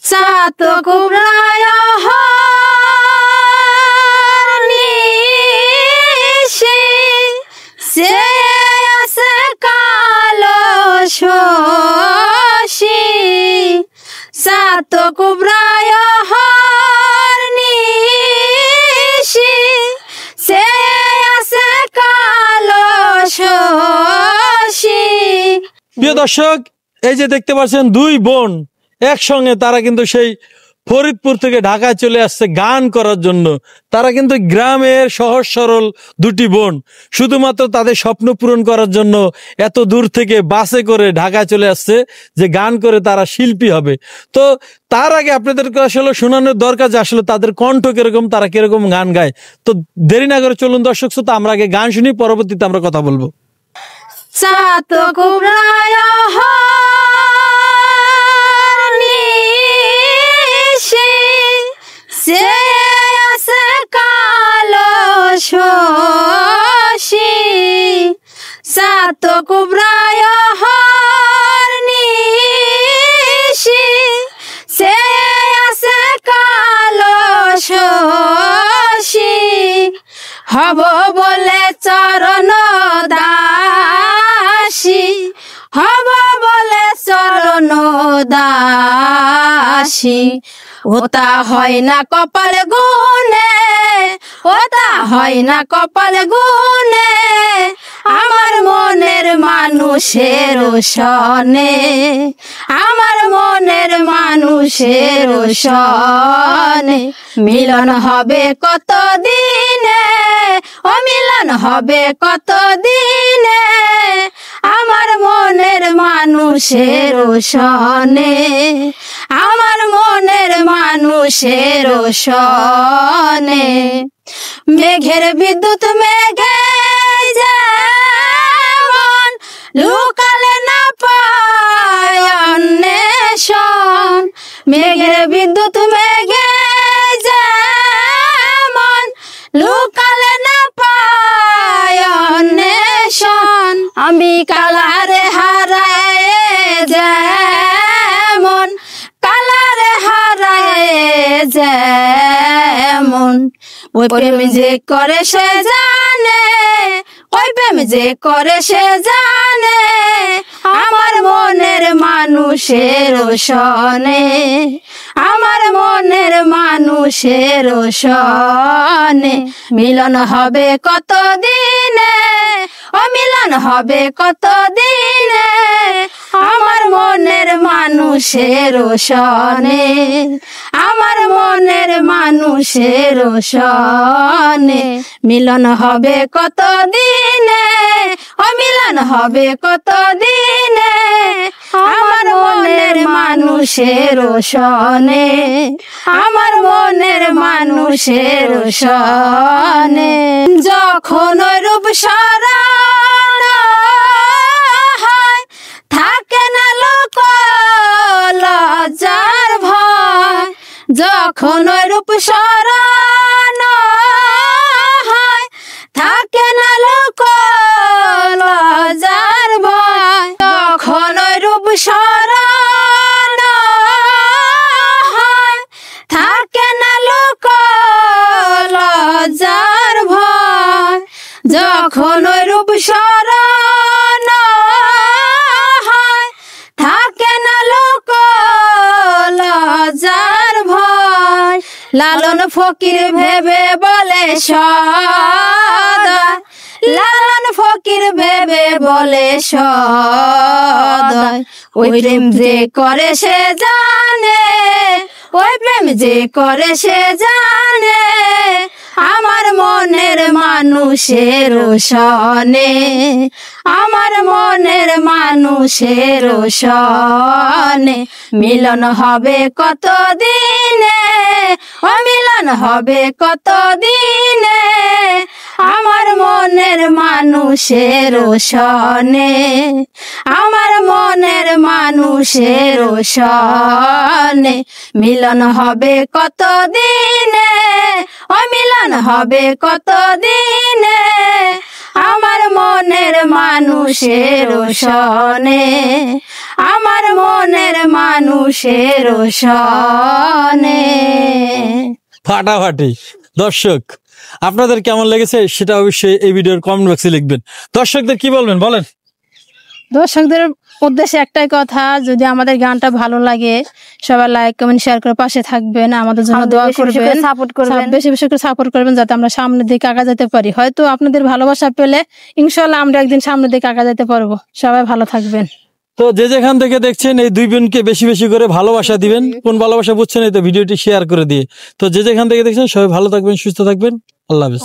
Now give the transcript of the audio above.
চাতক প্রায় নিশি সে আছে কালো শশী চাতক প্রায় নিশি সে আছে কালো শশী। প্রিয় দর্শক, এই যে দেখতে পাচ্ছেন দুই বোন একসঙ্গে, তারা কিন্তু সেই ফরিদপুর থেকে ঢাকায় চলে আসছে গান করার জন্য। তারা কিন্তু গ্রামের সহজ সরল দুটি বোন, শুধুমাত্র তাদের স্বপ্ন পূরণ করার জন্য এত দূর থেকে বাসে করে ঢাকায় চলে আসছে যে গান করে তারা শিল্পী হবে। তো তার আগে আপনাদেরকে আসলে শোনানোর দরকার যে আসলে তাদের কণ্ঠ কিরকম, তারা কিরকম গান গায়। তো দেরি না করে চলুন দর্শক শ্রোতা, আমরা আগে গান শুনি, পরবর্তীতে আমরা কথা বলবো। চাতক প্রায় নিশি সে আছে কালো শশী চাতক প্রায় নিশি সে আছে কালো শশী হব বলে চরণ দাসী হব বলে চরণ দাসী ওটা হয় না কপাল গুনে ওটা হয় না কপাল গুনে আমার মনের মানুষের সনে আমার মনের মানুষের সনে মিলন হবে কত দিনে ও মিলন হবে কত দিনে আমার মনের মানুষের সনে আমার মনের মানুষের সনে। মেঘের বিদ্যুৎ মেঘে যেমন লুকালে না পায় অন্বেষণ মেঘের বিদ্যুৎ মেঘে যেমন লুকালে না পায় অন্বেষণ আমি কালারে হারায় যেমন কালারে হারায় যেমন ওই প্রেম যে করে সে জানে ওই প্রেম যে করে সে জানে আমার মনের মানুষের সনে আমার মনের মানুষের সনে মিলন হবে কত দিনে ও মিলন হবে কত দিনে আমার মনের মানুষের সনে আমার মনের মানুষের সনে মিলন হবে কত দিনে ও মিলন হবে কত দিনে আমার মনের মানুষের সনে আমার মনের মানুষের সনে। যখন রূপ সরণ হয় থাকে না লোক লজ্জার ভয় যখন রূপ সরণ হয় থাকে না লোক লজ্জার ভয় যখন রূপ সরণ হয় থাকে না লোক লজ্জার ভয় যখন রূপ সরণ হয় থাকে না লোক লজ্জার ভয়। লালন ফকির ভেবে বলে সদা লালন ফকির ভেবে বলে সদয় ওই প্রেম যে করে সে জানে ওই প্রেম যে করে সে জানে আমার মনের মানুষের সনে আমার মনের মানুষের সনে মিলন হবে কত দিনে ও মিলন হবে কত দিনে আমার মনের মানুষের সনে আমার মনের মানুষের সনে মিলন হবে কত দিনে ও মিলন হবে কত দিনে আমার মনের মানুষের সনে, আমার মনের মানুষের সনে। ফাটাফাটি। দর্শক আপনাদের কেমন লেগেছে সেটা অবশ্যই এই ভিডিওর কমেন্ট বক্সে লিখবেন। দর্শকদের কি বলবেন বলেন? দর্শকদের উদ্দেশ্যে একটাই কথা, যদি আমাদের গানটা ভালো লাগে সবাই লাইক কমেন্ট শেয়ার করে পাশে থাকবেন, আমাদের জন্য দোয়া করবেন, সাপোর্ট করবেন, বেশি বেশি করে সাপোর্ট করবেন যাতে আমরা সামনের দিকে আগা যেতে পারি। হয়তো আপনাদের ভালোবাসা পেলে ইনশাআল্লাহ আমরা একদিন সামনের দিকে আগা যেতে পারবো। সবাই ভালো থাকবেন। তো যে যেখান থেকে দেখছেন এই দুই বোনকে বেশি বেশি করে ভালোবাসা দিবেন। কোন ভালোবাসা বুঝছেন এই তো ভিডিওটি শেয়ার করে দিয়ে। তো যে যেখান থেকে দেখছেন সবাই ভালো থাকবেন, সুস্থ থাকবেন। আল্লাহ হাফেজ।